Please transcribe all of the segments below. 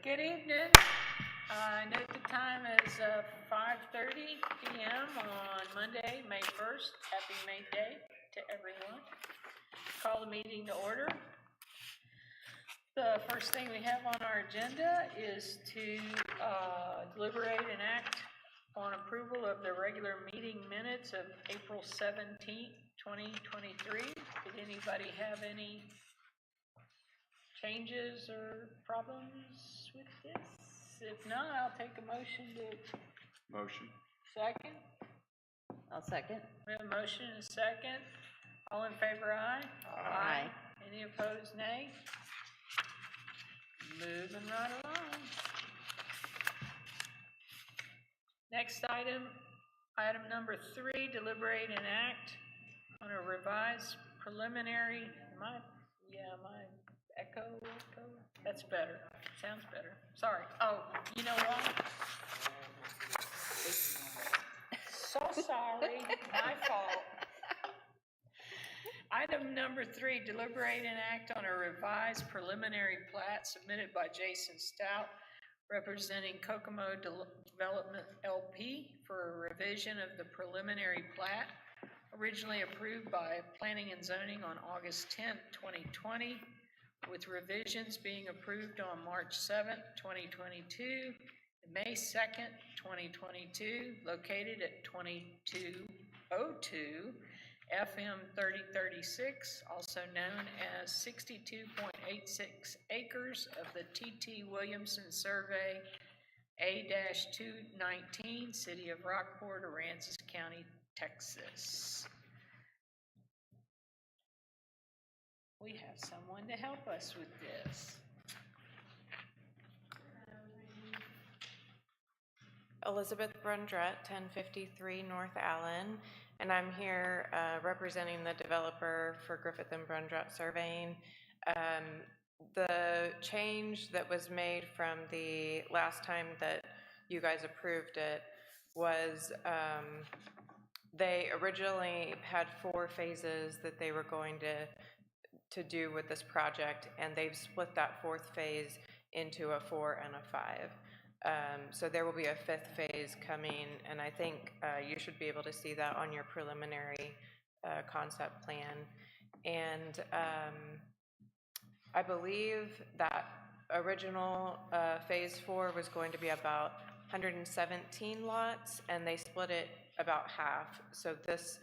Good evening. I note the time is 5:30 p.m. on Monday, May 1st. Happy May Day to everyone. Call the meeting to order. The first thing we have on our agenda is to deliberate and act on approval of the regular meeting minutes of April 17th, 2023. Did anybody have any changes or problems with this? If not, I'll take a motion to... Motion. Second? I'll second. We have a motion and a second. All in favor, aye? Aye. Any opposed, nay? Moving right along. Next item number 3, deliberate and act on a revised preliminary, my echo, that's better, sounds better, sorry. Oh, you know what? So sorry, my fault. Item number 3, deliberate and act on a revised preliminary plat submitted by Jason Stout, representing Kokomo Development LP for a revision of the preliminary plat, originally approved by Planning and Zoning on August 10th, 2020, with revisions being approved on March 7th, 2022, and May 2nd, 2022, located at 2202 FM 3036, also known as 62.86 acres of the T.T. Williamson Survey A-219, City of Rockport, Aransas County, Texas. We have someone to help us with this. Elizabeth Brundrett, 1053 North Allen, and I'm here representing the developer for Griffith and Brundrett Surveying. The change that was made from the last time that you guys approved it was they originally had 4 phases that they were going to do with this project, and they've split that 4th phase into a 4 and a 5. So there will be a 5th phase coming, and I think you should be able to see that on your preliminary concept plan. And I believe that original phase 4 was going to be about 117 lots, and they split it about half. So this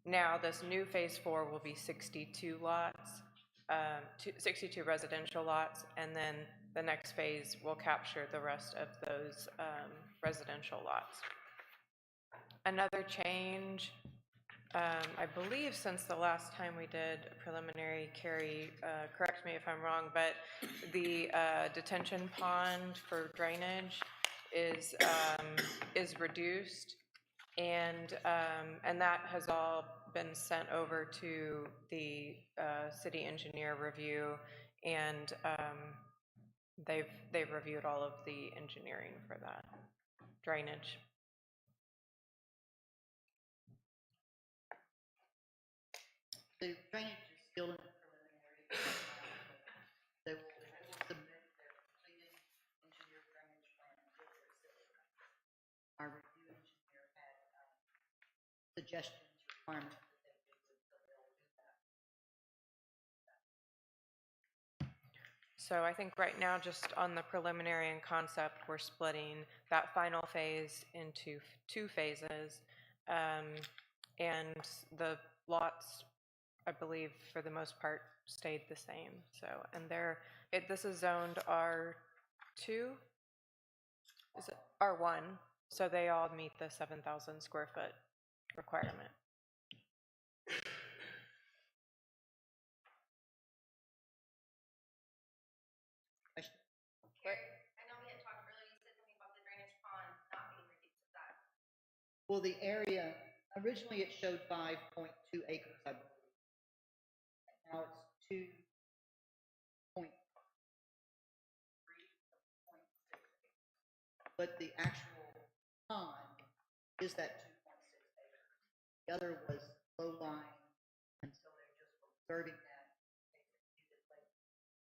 new phase 4 will be 62 lots, 62 residential lots, and then the next phase will capture the rest of those residential lots. Another change, I believe since the last time we did a preliminary, Carrie, correct me if I'm wrong, but the detention pond for drainage is reduced, and that has all been sent over to the city engineer review, and they've reviewed all of the engineering for that drainage. The drainage is still in the preliminary. They will submit their completed engineer drainage plan with their civil. Our review engineer had suggestions, requirements that they do, so they'll do that. So I think right now, just on the preliminary and concept, we're splitting that final phase into 2 phases, and the lots, I believe, for the most part, stayed the same. So, and this is zoned R2, is it R1? So they all meet the 7,000 square foot requirement. Well, the area, originally it showed 5.2 acres, I believe. Now it's 2.3 acres. But the actual pond is that 2.6 acres. The other was low lying until they just were observing that.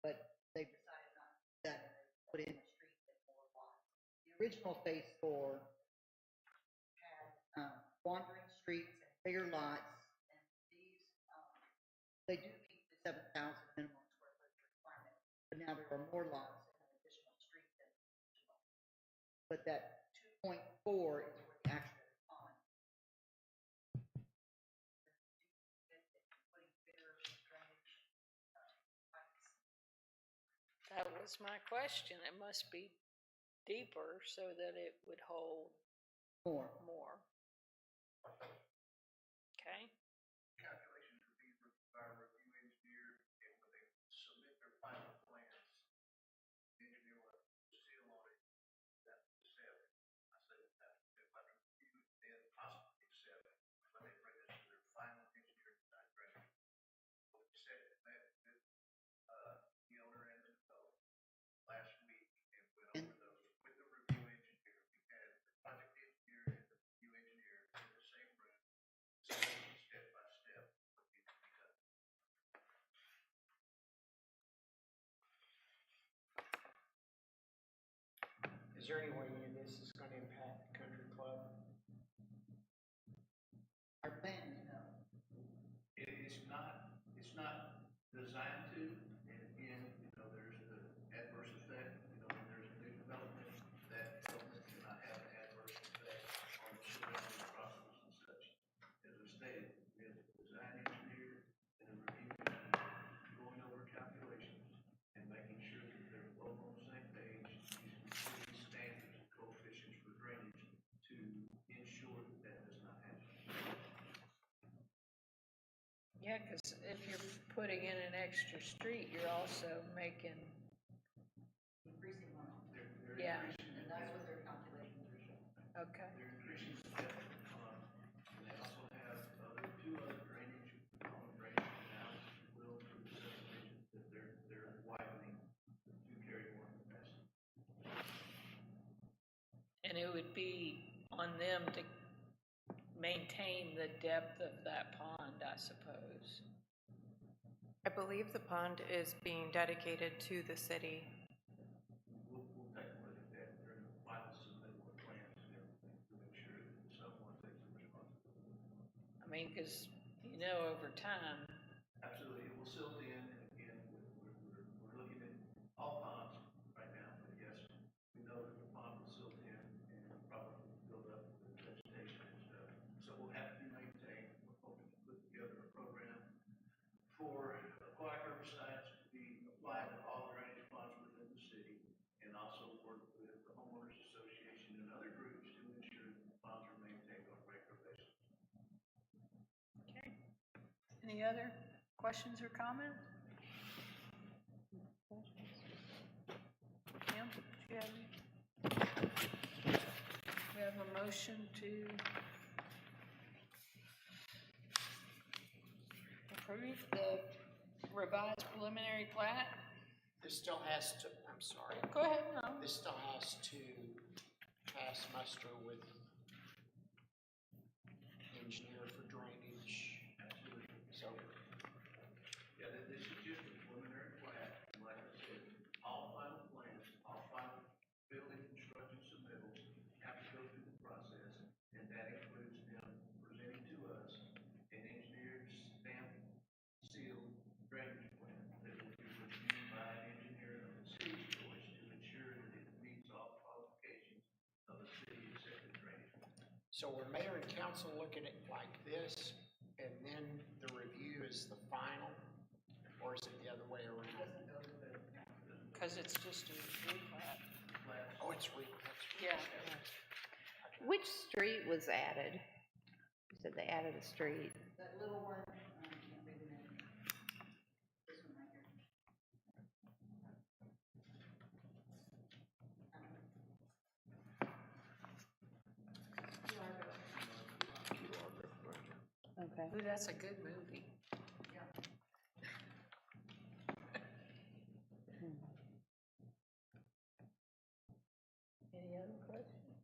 But they decided not to do that and they put in original phase 4 had wandering streets and bigger lots, and these, they do meet the 7,000 minimum square foot requirement, but now there are more lots and an additional street than the original. But that 2.4 is where the actual pond. That was my question. It must be deeper so that it would hold More. more. Okay, Calculations are being reviewed by a review engineer, and when they submit their final plans, the engineer will seal on it, that accept. I said that if I review, then possibly accept, but they bring this to their final engineer design draft. We said that with, the owner and the developer last week, and went over those with the review engineer. We had the project engineer and the review engineer in the same room, step by step, what needs to be done. Is there any way any of this is gonna impact the country club? Our plan is no. It's not designed to, and again, there's the adverse effect, when there's a new development, that development cannot have an adverse effect on the surrounding properties and such. As I stated, we have the design engineer and the review engineer going over calculations and making sure that they're both on the same page, using city standards and coefficients for drainage to ensure that that does not happen. yeah, because if you're putting in an extra street, you're also making, Increasing runoff. They're yeah, increasing, And that's what their calculations are showing. okay. they're increasing the depth of the pond, and they also have two other drainage canals, if you will, through the subdivision, that they're widening to carry more capacity. And it would be on them to maintain the depth of that pond, I suppose. I believe the pond is being dedicated to the city. We'll take a look at that during the final submittal of plans and everything to make sure that someone takes the responsibility. I mean, because, over time, Absolutely, it will silt in, and again, we're looking at all ponds right now, but yes, we know that the pond will silt in and probably build up with vegetation and stuff. So we'll have to be maintained. We're hoping to put together a program for aquatic herbicides to be applied to all drainage ponds within the city, and also work with the homeowners association and other groups to ensure that the ponds are maintained on a regular basis. okay. Any other questions or comments? Kim, do you have any? We have a motion to approve the revised preliminary plat. This still has to, I'm sorry, Go ahead, no. this still has to pass muster with engineer for drainage. Absolutely. So, Yeah, this is just a preliminary plat, and like I said, all final plans, all final building construction submittals have to go through the process, and that includes them presenting to us an engineered stamp, sealed drainage plan that will be reviewed by an engineer of the city's choice to ensure that it meets all qualifications of the city accepted drainage plan. so when mayor and council look at it like this, and then the review is the final, or is it the other way around? Because it's just a replat. Oh, it's Yeah. Which street was added? You said they added a street. That little one, I can't read the name. This one right here. Okay. Ooh, that's a good movie. Any other questions?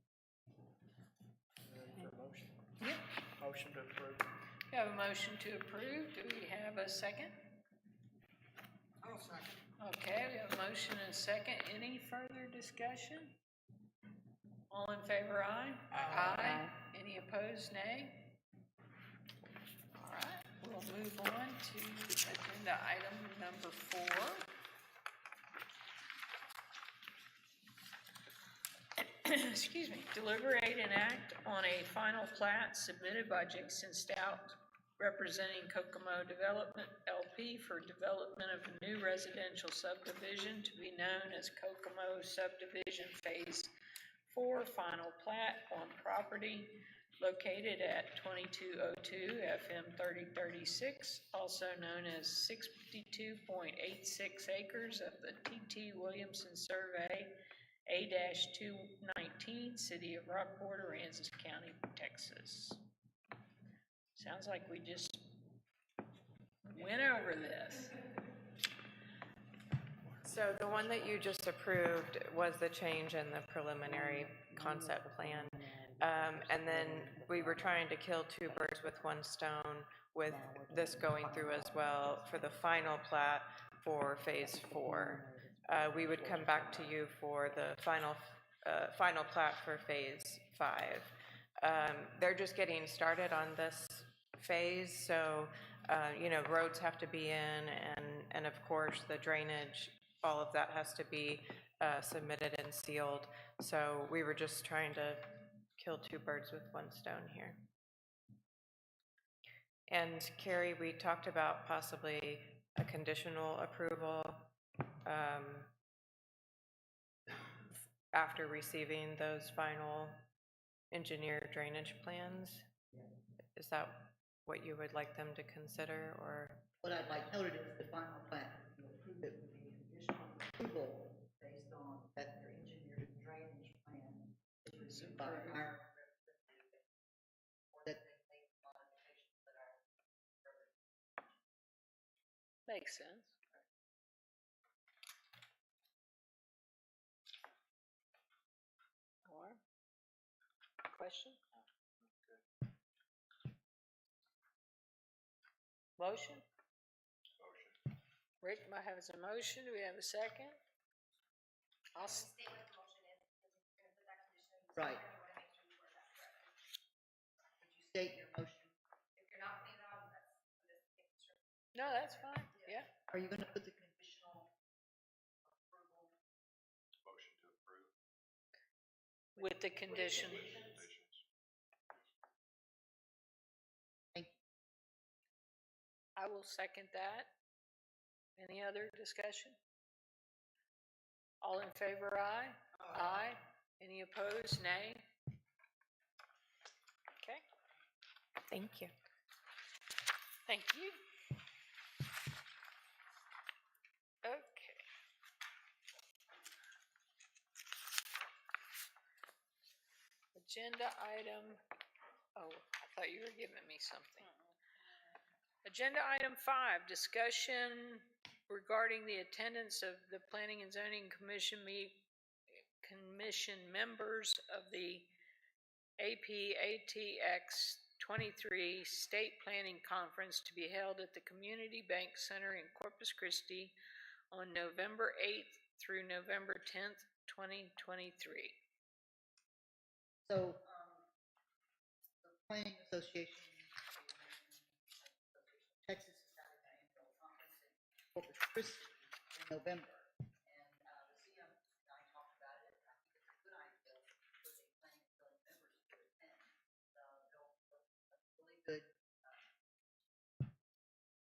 For a motion. Yep. Motion to approve. We have a motion to approve. Do we have a second? I'll second. Okay, we have a motion and a second. Any further discussion? All in favor, aye? Aye. Any opposed, nay? All right, we'll move on to agenda item number 4. Excuse me. Deliberate and act on a final plat submitted by Jason Stout representing Kokomo Development LP for development of a new residential subdivision to be known as Kokomo Subdivision Phase 4 Final Plat on property located at 2202 FM 3036, also known as 62.86 acres of the T.T. Williamson Survey, A-219, City of Rockport, Aransas County, Texas. Sounds like we just went over this. So the one that you just approved was the change in the preliminary concept plan. And then we were trying to kill two birds with one stone with this going through as well for the final plat for phase 4. We would come back to you for the final plat for phase 5. They're just getting started on this phase, so, roads have to be in, and of course, the drainage, all of that has to be submitted and sealed. So we were just trying to kill two birds with one stone here. And Carrie, we talked about possibly a conditional approval after receiving those final engineer drainage plans. Is that what you would like them to consider, or? What I'd like noted is the final plat, you approve it with the conditional approval based on that their engineered drainage plan is reviewed by our representative, or that they make modifications that are. Makes sense. Or question? Motion? Motion. Rick has a motion. Do we have a second? I'll Stay with the motion is, because you're gonna put that condition in. Right. You wanna make sure you word that correctly. Would you state your motion? If you're not putting it on, that's, I'm just making sure. No, that's fine. Yeah. Are you gonna put the conditional approval? Motion to approve. With the condition. Conditions. Thank you. I will second that. Any other discussion? All in favor, aye? Aye. Any opposed, nay? Okay, Thank you. thank you. Okay. Agenda item, oh, I thought you were giving me something. Agenda item 5, discussion regarding the attendance of the Planning and Zoning Commission members of the APATX 23 State Planning Conference to be held at the Community Bank Center in Corpus Christi on November 8th through November 10th, 2023. So, the Planning Association, Texas is having an annual conference in Corpus Christi in November. And, the CM and I talked about it, and I think it's a good idea for the planning and zoning members to attend. They'll a really good,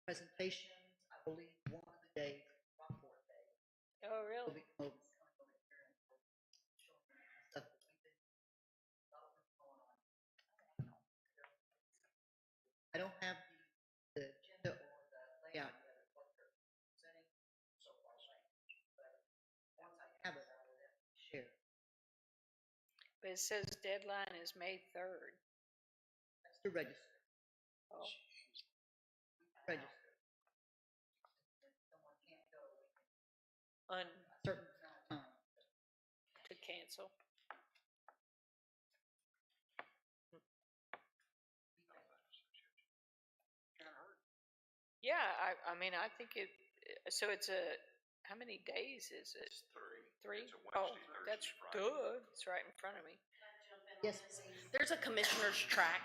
presentations. I believe one of the days, Rockport Day, Oh, will really? be coming over here and showing them stuff that we've been, development going on. I don't have the agenda or the layout yet of what they're presenting so far, but once I have it, I will definitely share. But it says deadline is May 3rd. That's to register. Oh, Register. If someone can't go, we can, on a certain amount of time. to cancel. Yeah, I mean, I think so it's how many days is it? It's 3. 3? It's a Oh, Wednesday, Thursday, that's Friday. good. It's right in front of me. Yes, There's a commissioner's track.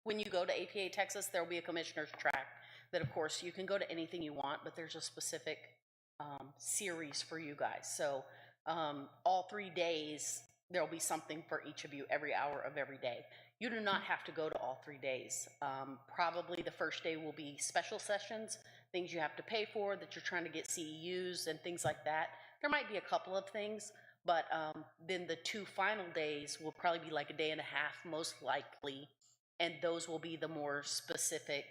When you go to APA Texas, there'll be a commissioner's track that, of course, you can go to anything you want, but there's a specific series for you guys. So all 3 days, there'll be something for each of you every hour of every day. You do not have to go to all 3 days. Probably the first day will be special sessions, things you have to pay for that you're trying to get CEUs and things like that. There might be a couple of things, but then the 2 final days will probably be like a day and a half, most likely, and those will be the more specific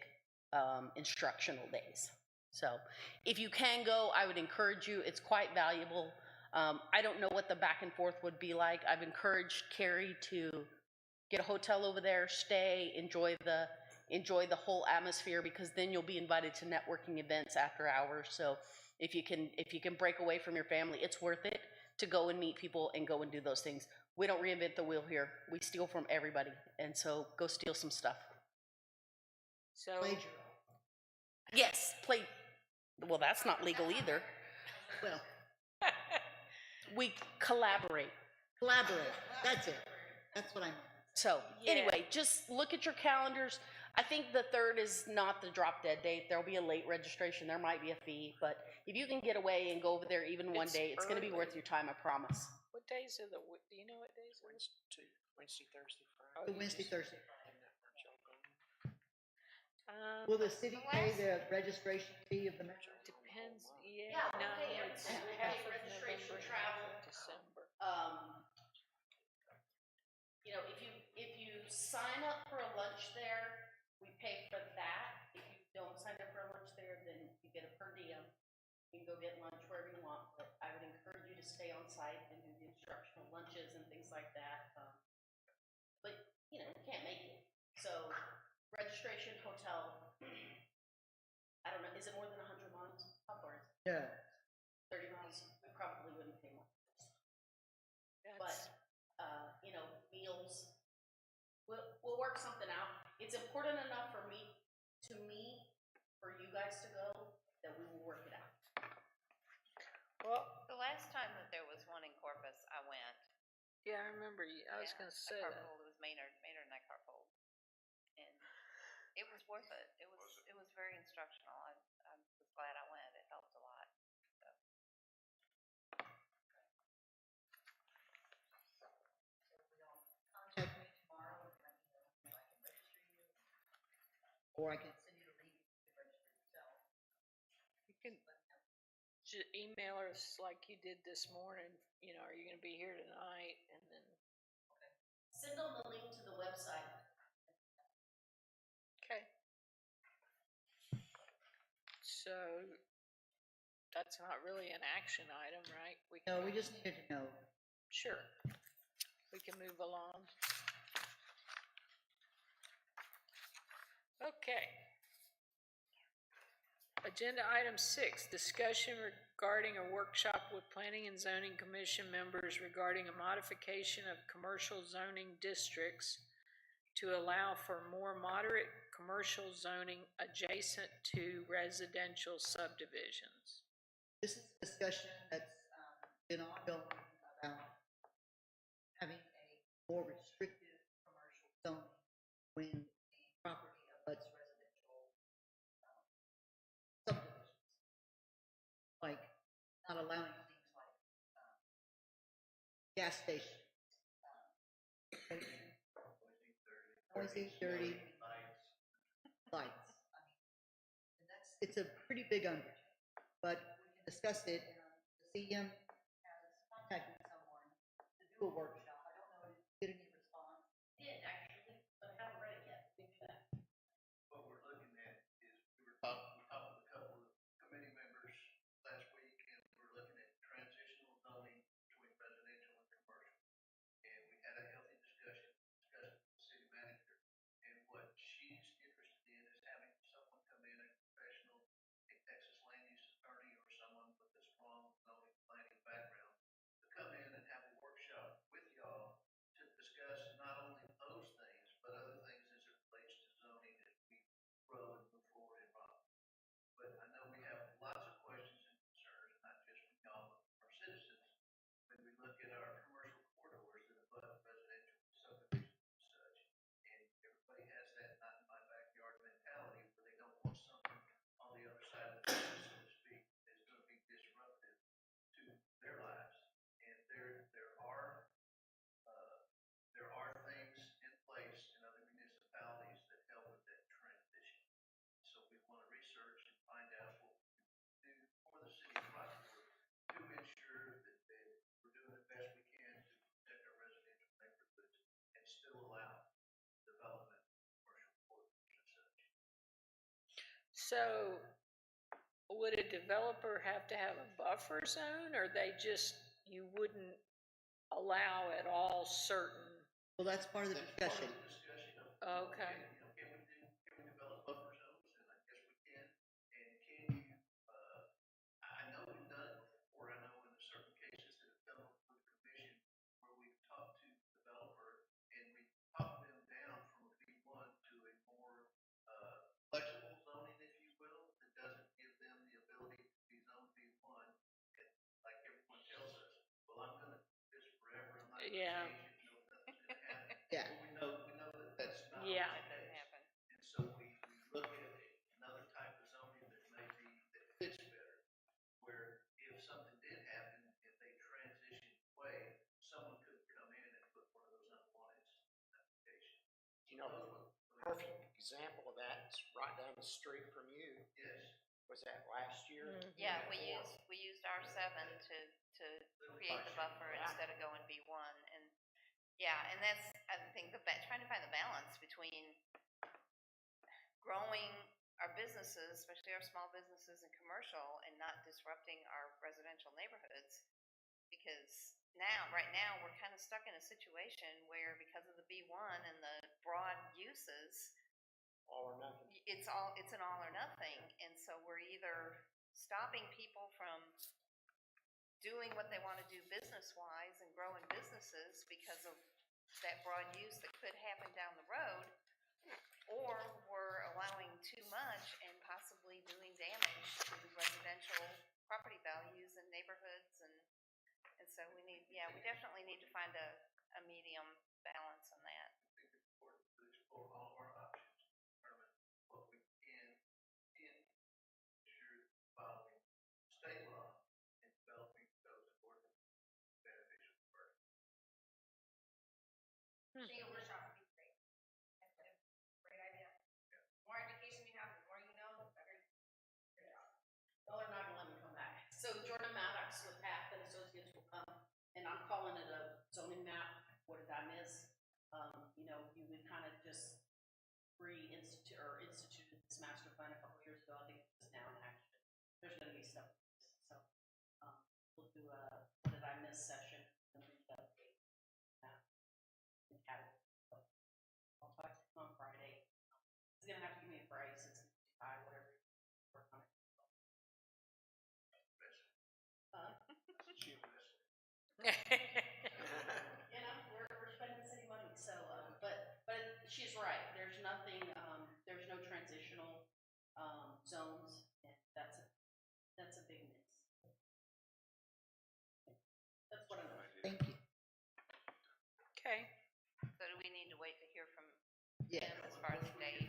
instructional days. So if you can go, I would encourage you. It's quite valuable. I don't know what the back and forth would be like. I've encouraged Carrie to get a hotel over there, stay, enjoy the whole atmosphere, because then you'll be invited to networking events after hours. So if you can break away from your family, it's worth it to go and meet people and go and do those things. We don't reinvent the wheel here. We steal from everybody, and so go steal some stuff. So, plagiarism. Yes, well, that's not legal either. Well, We collaborate. collaborate, that's it. That's what I meant. So Yeah. anyway, just look at your calendars. I think the 3rd is not the drop dead date. There'll be a late registration. There might be a fee, but if you can get away and go over there even one It's day, it's going to be early. worth your time, I promise. what days are do you know what days are? Wednesday, Thursday, Oh, Friday. you Wednesday, just- Thursday. Isn't that where y'all go? Will the city pay the registration fee of the metro? Depends, yeah, Yeah, we'll no, pay it's everything. We'll half pay of registration, November, travel. half of December. You know, if you sign up for a lunch there, we pay for that. If you don't sign up for a lunch there, then you get a per diem. You can go get lunch wherever you want, but I would encourage you to stay on site and do the instructional lunches and things like that. But, you know, you can't make it. So registration, hotel, I don't know, is it more than 100 miles? How far is it? No. 30 miles? We probably wouldn't pay more. That's- But, you know, meals, we'll work something out. It's important enough for me, for you guys to go, that we will work it out. Well, The last time that there was one in Corpus, I went. yeah, I remember you, I was Yeah, gonna I say that. carpooled. It was Maynard and I carpooled. And it was worth it. It was very instructional. I was glad I went. It helped a lot. So. Contact me tomorrow and let me know if I can register you. Or I can send you the link to register yourself. You can email us like you did this morning, you know, are you gonna be here tonight? And then, Send them the link to the website. okay. So, that's not really an action item, right? No, we just needed to know. Sure. We can move along. Okay. Agenda item 6, discussion regarding a workshop with Planning and Zoning Commission members regarding a modification of commercial zoning districts to allow for more moderate commercial zoning adjacent to residential subdivisions. This is a discussion that's been ongoing about having a more restrictive commercial zone when the property abuts residential subdivisions. Like not allowing things like gas stations. Noisy, dirty, lights. I mean, and it's a pretty big undertaking, but we can discuss it. The CM has contacted someone to do a workshop. I don't know, did any response? Did actually, but I haven't read it yet. We can do that. What we're looking at is, we talked with a couple of committee members last week, and we're looking at transitional zoning between residential and commercial. And we had a healthy discussion with the city manager, and what she's interested in is having someone come in, a professional, a Texas land use attorney, or someone with a strong zoning planning background, to come in and have a workshop with y'all to discuss So would a developer have to have a buffer zone, or they just, you wouldn't allow at all certain? Well, that's part of the discussion. Okay. Can we develop buffer zones? And I guess we can. And can you, I know we've done it before. I know in certain cases that have come up with the commission where we've talked to the developer and we talked them down from a B1 to a more, flexible zoning, if you will, that doesn't give them the ability to be zone B1. And like everyone tells us, well, I'm gonna do this forever. I'm not gonna Yeah. change it. No, nothing's gonna happen. Yeah. Well, we know that that's not. Yeah. That doesn't happen. And so we look at another type of zoning that may be, that fits better, where if something did happen, if they transitioned away, someone could come in and put one of those unwanted applications. You know, perfect example of that is right down the street from you. Yes. Was that last year? Yeah, we used R7 to create the buffer instead of going B1, and, yeah, and that's, I think, trying to find the balance between growing our businesses, especially our small businesses and commercial, and not disrupting our residential neighborhoods. Because right now, we're kind of stuck in a situation where because of the B1 and the broad uses, All or nothing. it's an all or nothing, and so we're either stopping people from doing what they want to do business-wise and growing businesses because of that broad use that could happen down the road, or we're allowing too much and possibly doing damage to the residential property values and neighborhoods, and so we definitely need to find a medium balance on that. I think it's important to explore all of our options, determine what we can ensure following state law and developing those ordinances beneficial for us. Being a workshop would be great. That's a great idea. The more education you have, the more you know, the better. Good job. Well, they're not gonna let me come back. So Jordan Maddox with Path and Associates will come, and I'm calling it a zoning map. What did I miss? You would kind of just instituted this master plan a couple years ago. I think it's now in action. There's gonna be stuff. So, we'll do a what did I miss session and then the update. And category. So, I'll talk to him on Friday. He's gonna have to give me a price. It's $55, whatever. Work on it. We're spending city money, so, but she's right, there's nothing, there's no transitional, zones, and that's a big miss. That's what I'm. Thank you. Okay. So do we need to wait to hear from Yeah. him as far as the date?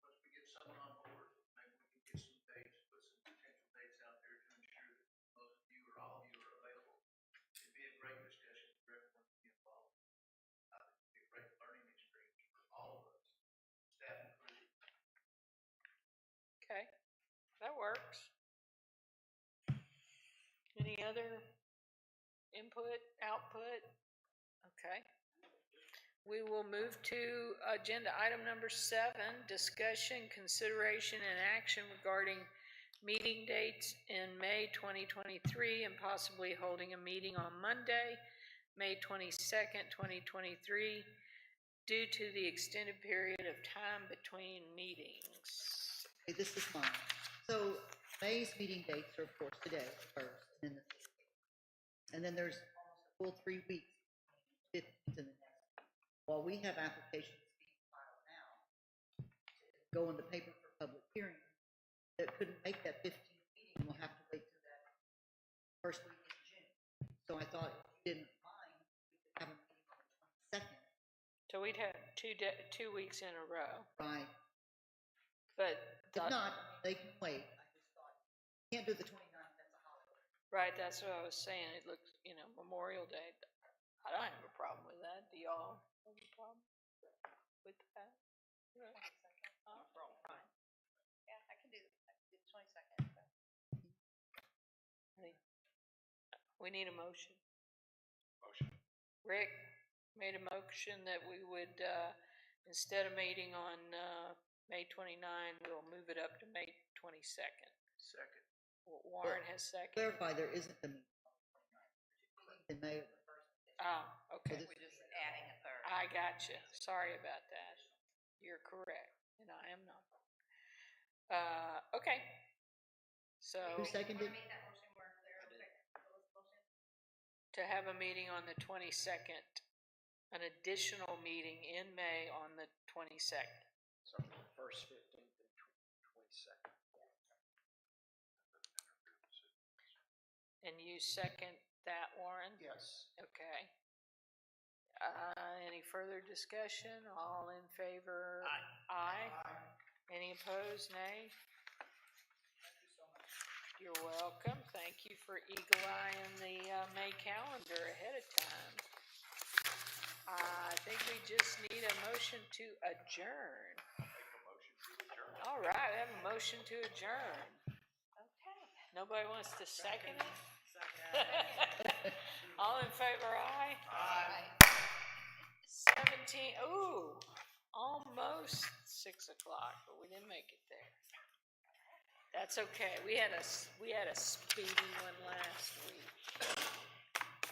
Once we get someone on board, maybe we can get some dates, put some potential dates out there to ensure that most of you or all of you are available. It'd be a great discussion for everyone to be involved. I think it'd be a great learning experience for all of us, staff included. Okay, that works. Any other input, output? Okay. We will move to agenda item number 7, discussion, consideration, and action regarding meeting dates in May 2023 and possibly holding a meeting on Monday, May 22nd, 2023, due to the extended period of time between meetings. Okay, this is mine. So May's meeting dates are, of course, today, first, and then the 16th. And then there's almost a full 3 weeks, 15th and the next. While we have applications being filed now to go in the paper for public hearing, that couldn't make that 15th meeting, we'll have to wait till that first week in June. So I thought if you didn't mind, we could have a meeting on the 22nd, So we'd have 2 weeks in a row, right? but. If not, they can wait. I just thought, can't do the 29th, that's a holiday. Right, that's what I was saying. It looks, Memorial Day. I don't have a problem with that. Do y'all have a problem with that? Yeah, I can do the 22nd. We need a motion. Motion. Rick made a motion that we would, instead of meeting on May 29, we'll move it up to May 22nd. Second. Warren has second. Clarify, there isn't a meeting in May. Oh, okay. this- We're just adding a third. I got you. Sorry about that. You're correct, and I am not. Okay. So, Who seconded? Make that motion more clear, okay, Phyllis motion. to have a meeting on the 22nd, an additional meeting in May on the 22nd. So first, 15th, and 22nd. And you second that, Warren? Yes. Okay. Any further discussion? All in favor? Aye. Any opposed? Nay? You're welcome. Thank you for eagle-eyeing the May calendar ahead of time. I think we just need a motion to adjourn. All right, I have a motion to adjourn. Okay. Nobody wants to second it? All in favor, aye? Aye. 17, ooh, almost 6 o'clock, but we didn't make it there. That's okay. We had a speedy one last week.